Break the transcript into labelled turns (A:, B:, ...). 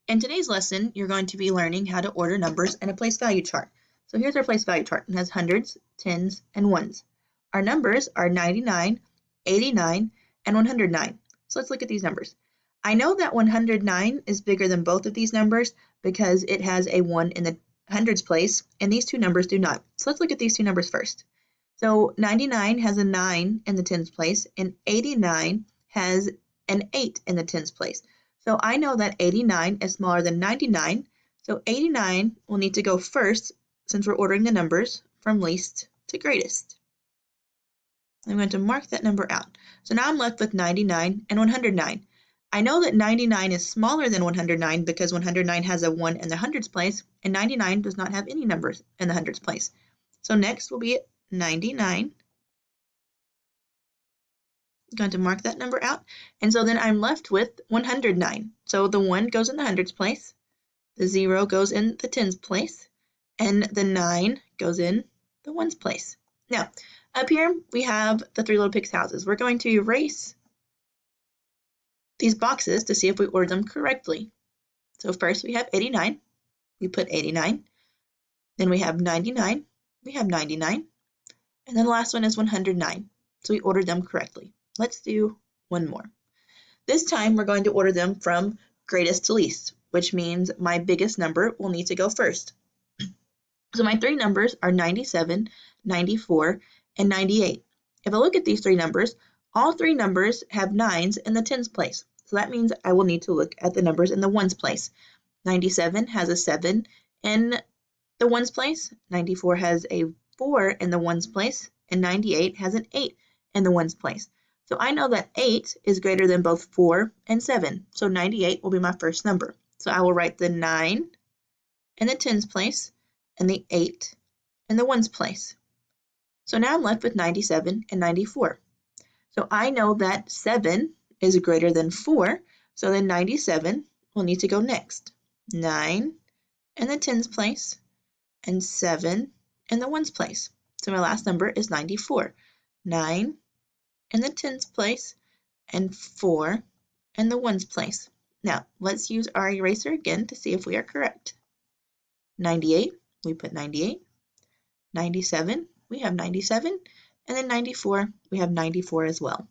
A: In today's lesson, you're going to be learning how to order numbers in a place value chart. So here's our place value chart. It has hundreds, tens, and ones. Our numbers are 99, 89, and 109. So let's look at these numbers. I know that 109 is bigger than both of these numbers because it has a 1 in the hundreds place, and these two numbers do not. So let's look at these two numbers first. So 99 has a 9 in the tens place, and 89 has an 8 in the tens place. So I know that 89 is smaller than 99, so 89 will need to go first since we're ordering the numbers from least to greatest. I'm going to mark that number out. So now I'm left with 99 and 109. I know that 99 is smaller than 109 because 109 has a 1 in the hundreds place, and 99 does not have any numbers in the hundreds place. So next will be 99. I'm going to mark that number out. And so then I'm left with 109. So the 1 goes in the hundreds place, the 0 goes in the tens place, and the 9 goes in the ones place. Now, up here we have the Three Little Pigs houses. We're going to erase these boxes to see if we ordered them correctly. So first we have 89. We put 89. Then we have 99. We have 99. And then the last one is 109. So we ordered them correctly. Let's do one more. This time we're going to order them from greatest to least, which means my biggest number will need to go first. So my three numbers are 97, 94, and 98. If I look at these three numbers, all three numbers have 9s in the tens place. So that means I will need to look at the numbers in the ones place. 97 has a 7 in the ones place, 94 has a 4 in the ones place, and 98 has an 8 in the ones place. So I know that 8 is greater than both 4 and 7. So 98 will be my first number. So I will write the 9 in the tens place and the 8 in the ones place. So now I'm left with 97 and 94. So I know that 7 is greater than 4. So then 97 will need to go next. 9 in the tens place and 7 in the ones place. So my last number is 94. 9 in the tens place and 4 in the ones place. Now, let's use our eraser again to see if we are correct. 98, we put 98. 97, we have 97. And then 94, we have 94 as well.